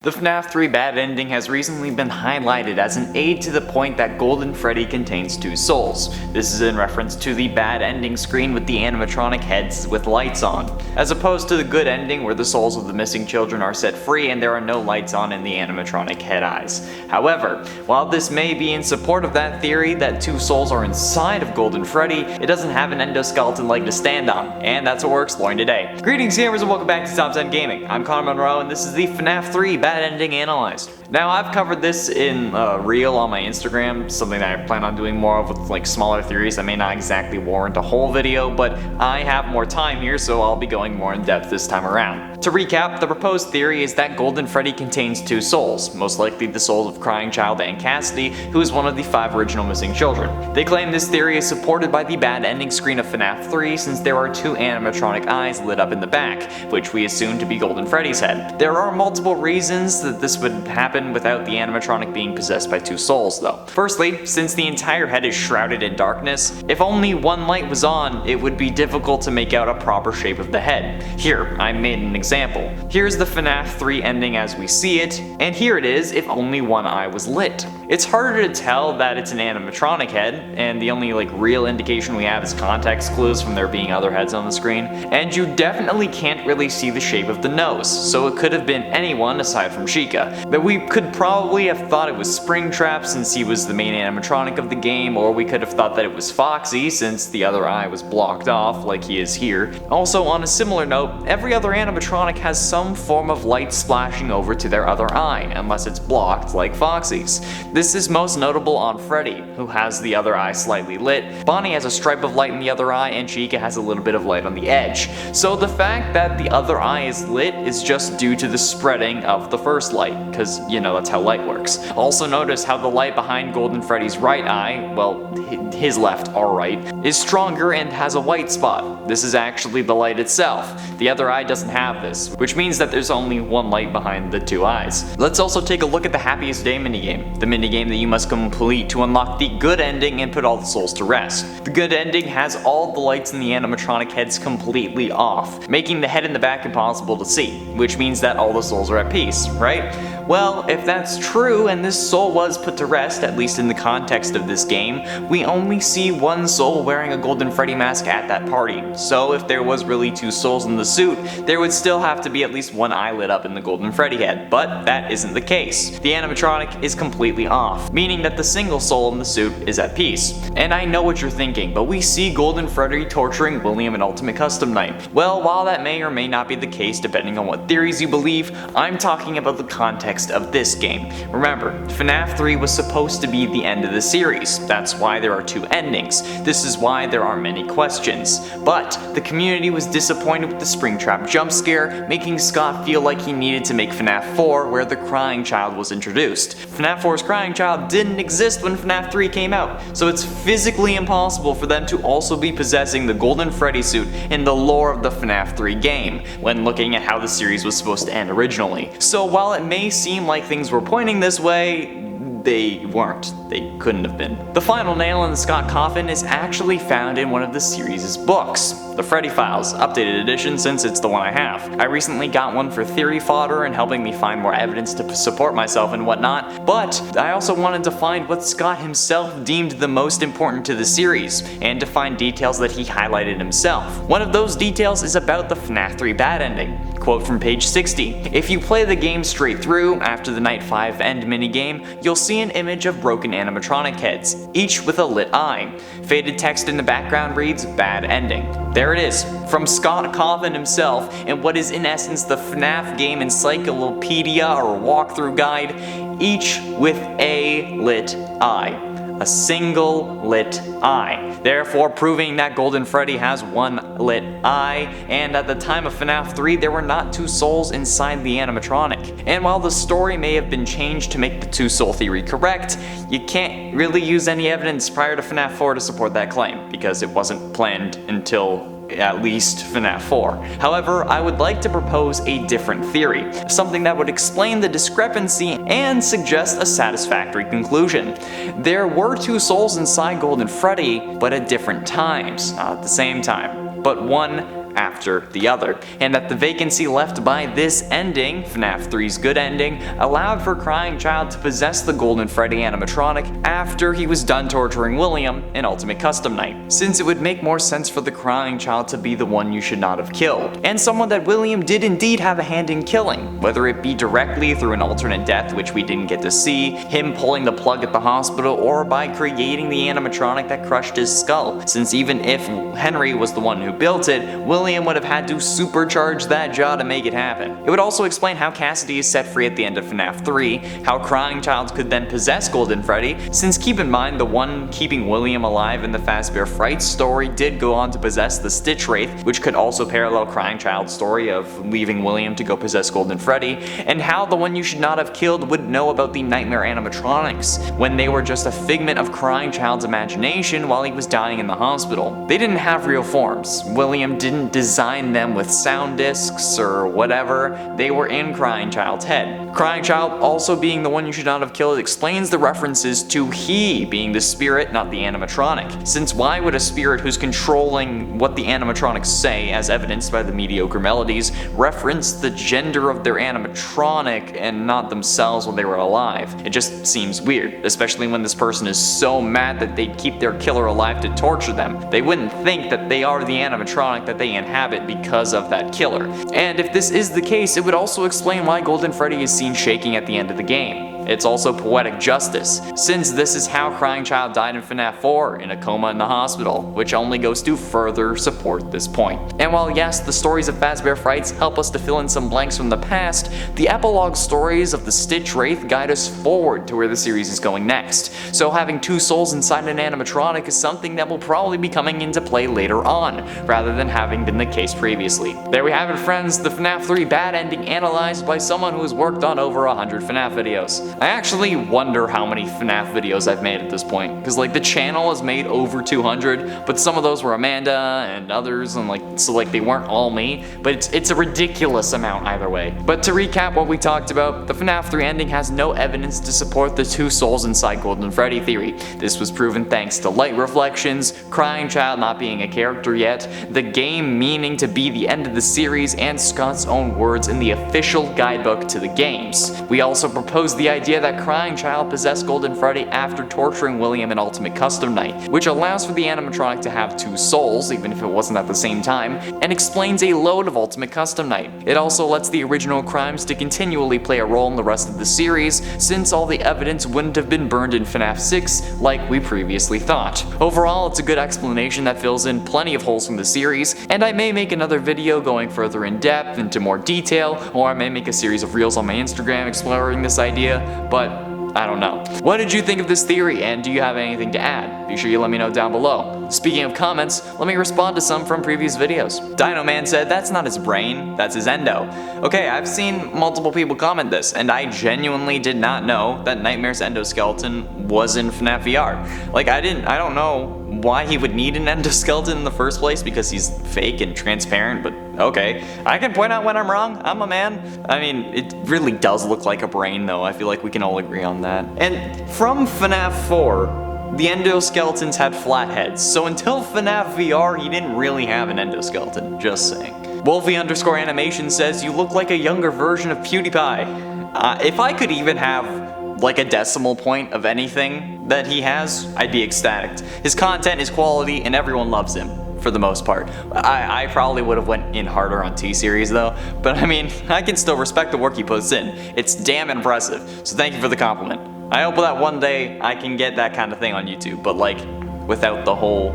The FNAF 3 bad ending has recently been highlighted as an aid to the point that Golden Freddy contains two souls. This is in reference to the bad ending screen with the animatronic heads with lights on, as opposed to the good ending where the souls of the missing children are set free and there are no lights on in the animatronic head eyes. However, while this may be in support of that theory that two souls are inside of Golden Freddy, it doesn't have an endoskeleton leg to stand on, and that's what we're exploring today. Greetings gamers and welcome back to doesnt Gaming. I'm Connor Monroe and this is the FNAF 3 bad ending analyzed. Now, I've covered this in a reel on my Instagram, something that I plan on doing more of with like smaller theories that may not exactly warrant a whole video, but I have more time here, so I'll be going more in depth this time around. To recap, the proposed theory is that Golden Freddy contains two souls, most likely the souls of Crying Child and Cassidy, who is one of the 5 original missing children. They claim this theory is supported by the bad ending screen of FNAF 3 since there are 2 animatronic eyes lit up in the back, which we assume to be Golden Freddy's head. There are multiple reasons that this would happen without the animatronic being possessed by 2 souls though. Firstly, since the entire head is shrouded in darkness, if only one light was on, it would be difficult to make out a proper shape of the head. Here, I made an example. Here's the FNAF 3 ending as we see it, and here it is if only one eye was lit. It's harder to tell that it's an animatronic head, and the only real indication we have is context clues from there being other heads on the screen, and you definitely can't really see the shape of the nose, so it could have been anyone aside from Chica. But we could probably have thought it was Springtrap since he was the main animatronic of the game, or we could have thought that it was Foxy since the other eye was blocked off like he is here. Also, on a similar note, every other animatronic has some form of light splashing over to their other eye, unless it's blocked like Foxy's. This is most notable on Freddy, who has the other eye slightly lit, Bonnie has a stripe of light in the other eye, and Chica has a little bit of light on the edge. So the fact that the other eye is lit is just due to the spreading of the first light, because that's how light works. Also notice how the light behind Golden Freddy's right eye, well, his left or right, is stronger and has a white spot. This is actually the light itself. The other eye doesn't have this, which means that there's only one light behind the 2 eyes. Let's also take a look at the happiest day minigame, the minigame that you must complete to unlock the good ending and put all the souls to rest. The good ending has all the lights in the animatronic heads completely off, making the head in the back impossible to see, which means that all the souls are at peace, right? Well, if that's true and this soul was put to rest, at least in the context of this game, we only see one soul wearing a Golden Freddy mask at that party. So if there was really 2 souls in the suit, there would still have to be at least one eye lit up in the Golden Freddy head, but that isn't the case. The animatronic is completely off, meaning that the single soul in the suit is at peace. And I know what you're thinking, but we see Golden Freddy torturing William in Ultimate Custom Night. Well, while that may or may not be the case depending on what theories you believe, I'm talking about the context of this game. Remember, FNAF 3 was supposed to be the end of the series. That's why there are 2 endings. This is why there are many questions. But the community was disappointed with the Springtrap jump scare, making Scott feel like he needed to make FNAF 4 where the Crying Child was introduced. FNAF 4's Crying Child didn't exist when FNAF 3 came out, so it's physically impossible for them to also be possessing the Golden Freddy suit in the lore of the FNAF 3 game, when looking at how the series was supposed to end originally. So while it may seem like things were pointing this way, they weren't. They couldn't have been. The final nail in the Scott coffin is actually found in one of the series' books, the Freddy Files, updated edition since it's the one I have. I recently got one for theory fodder and helping me find more evidence to support myself and whatnot, but I also wanted to find what Scott himself deemed the most important to the series, and to find details that he highlighted himself. One of those details is about the FNAF 3 bad ending. Quote from page 60, "If you play the game straight through, after the Night 5 end minigame, you'll see an image of broken animatronic heads, each with a lit eye. Faded text in the background reads, 'Bad ending.'" There it is, from Scott Coffin himself, in what is in essence the FNAF game encyclopedia or walkthrough guide, each with a lit eye. A single lit eye, therefore proving that Golden Freddy has one lit eye, and at the time of FNAF 3 there were not 2 souls inside the animatronic. And while the story may have been changed to make the 2 soul theory correct, you can't really use any evidence prior to FNAF 4 to support that claim, because it wasn't planned until at least FNAF 4. However, I would like to propose a different theory, something that would explain the discrepancy and suggest a satisfactory conclusion. There were 2 souls inside Golden Freddy, but at different times, not at the same time, but one after the other, and that the vacancy left by this ending, FNAF 3's good ending, allowed for Crying Child to possess the Golden Freddy animatronic after he was done torturing William in Ultimate Custom Night, since it would make more sense for the Crying Child to be the one you should not have killed, and someone that William did indeed have a hand in killing, whether it be directly through an alternate death which we didn't get to see, him pulling the plug at the hospital, or by creating the animatronic that crushed his skull, since even if Henry was the one who built it, William would have had to supercharge that jaw to make it happen. It would also explain how Cassidy is set free at the end of FNAF 3, how Crying Child could then possess Golden Freddy, since keep in mind the one keeping William alive in the Fazbear Fright story did go on to possess the Stitch Wraith, which could also parallel Crying Child's story of leaving William to go possess Golden Freddy, and how the one you should not have killed would know about the Nightmare animatronics, when they were just a figment of Crying Child's imagination while he was dying in the hospital. They didn't have real forms. William didn't design them with sound discs or whatever, they were in Crying Child's head. Crying Child also being the one you should not have killed explains the references to he being the spirit, not the animatronic, since why would a spirit who's controlling what the animatronics say, as evidenced by the mediocre melodies, reference the gender of their animatronic and not themselves when they were alive? It just seems weird, especially when this person is so mad that they'd keep their killer alive to torture them. They wouldn't think that they are the animatronic that they inhabit because of that killer. And if this is the case, it would also explain why Golden Freddy is seen shaking at the end of the game. It's also poetic justice, since this is how Crying Child died in FNAF 4, in a coma in the hospital, which only goes to further support this point. And while yes, the stories of Fazbear Frights help us to fill in some blanks from the past, the epilogue stories of the Stitch Wraith guide us forward to where the series is going next, so having two souls inside an animatronic is something that will probably be coming into play later on, rather than having been the case previously. There we have it, friends, the FNAF 3 bad ending analyzed by someone who has worked on over 100 FNAF videos. I actually wonder how many FNAF videos I've made at this point, because like the channel has made over 200, but some of those were Amanda and others, and so they weren't all me, but it's a ridiculous amount either way. But to recap what we talked about, the FNAF 3 ending has no evidence to support the two souls inside Golden Freddy theory. This was proven thanks to light reflections, Crying Child not being a character yet, the game meaning to be the end of the series, and Scott's own words in the official guidebook to the games. We also proposed the idea that Crying Child possessed Golden Freddy after torturing William in Ultimate Custom Night, which allows for the animatronic to have two souls, even if it wasn't at the same time, and explains a load of Ultimate Custom Night. It also lets the original crimes to continually play a role in the rest of the series, since all the evidence wouldn't have been burned in FNAF 6 like we previously thought. Overall, it's a good explanation that fills in plenty of holes from the series, and I may make another video going further in depth into more detail, or I may make a series of reels on my Instagram exploring this idea, but I don't know. What did you think of this theory, and do you have anything to add? Be sure you let me know down below. Speaking of comments, let me respond to some from previous videos. Dino Man said that's not his brain, that's his endo. Okay, I've seen multiple people comment this, and I genuinely did not know that Nightmare's endoskeleton was in FNAF VR. I don't know why he would need an endoskeleton in the first place, because he's fake and transparent, but okay. I can point out when I'm wrong, I'm a man. I mean, it really does look like a brain though, I feel like we can all agree on that. And from FNAF 4, the endoskeletons had flat heads, so until FNAF VR, he didn't really have an endoskeleton, just saying. Wolfie_animation says, you look like a younger version of PewDiePie. If I could even have like a decimal point of anything that he has, I'd be ecstatic. His content is quality and everyone loves him, for the most part. I probably would have went in harder on T-Series though, but I mean, I can still respect the work he puts in. It's damn impressive, so thank you for the compliment. I hope that one day I can get that kind of thing on YouTube, but like, without the whole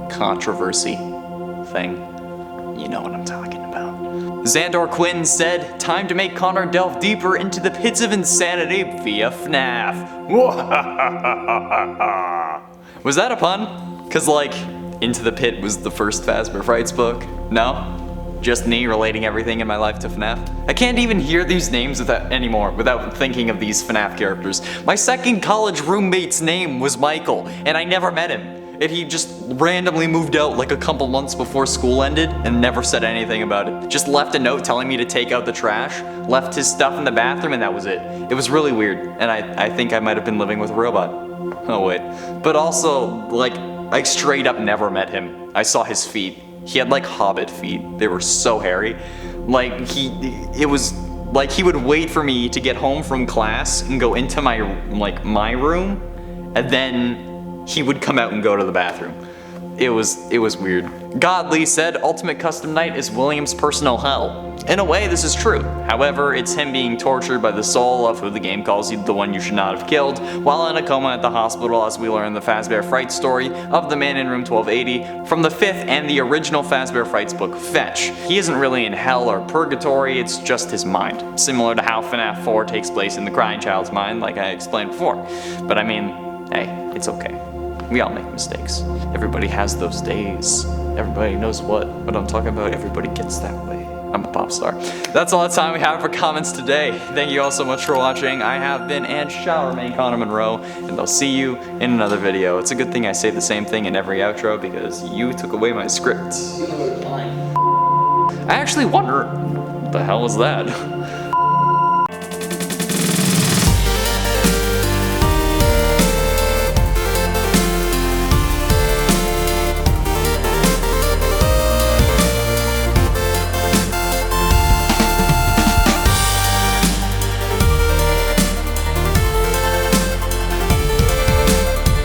controversy thing. You know what I'm talking about. Xandor Quinn said, time to make Connor delve deeper into the pits of insanity via FNAF. Was that a pun? Cause like, Into the Pit was the first Fazbear Frights book? No? Just me relating everything in my life to FNAF? I can't even hear these names anymore without thinking of these FNAF characters. My second college roommate's name was Michael, and I never met him. And he just randomly moved out like a couple months before school ended and never said anything about it. Just left a note telling me to take out the trash, left his stuff in the bathroom, and that was it. It was really weird, and I think I might have been living with a robot. Oh wait. But also, like, I straight up never met him. I saw his feet. He had like hobbit feet. They were so hairy. Like it was like he would wait for me to get home from class and go into my room, and then he would come out and go to the bathroom. It was weird. Godly said Ultimate Custom Night is William's personal hell. In a way, this is true. However, it's him being tortured by the soul of who the game calls you the one you should not have killed, while in a coma at the hospital, as we learn the Fazbear Fright story of the man in room 1280 from the 5th and the original Fazbear Frights book, Fetch. He isn't really in hell or purgatory, it's just his mind. Similar to how FNAF 4 takes place in the crying child's mind, like I explained before. But I mean, hey, it's okay. We all make mistakes. Everybody has those days. Everybody knows what I'm talking about. Everybody gets that way. I'm a pop star. That's all the time we have for comments today. Thank you all so much for watching. I have been and shall remain Connor Monroe, and I'll see you in another video. It's a good thing I say the same thing in every outro because you took away my script. I actually wonder, what the hell was that?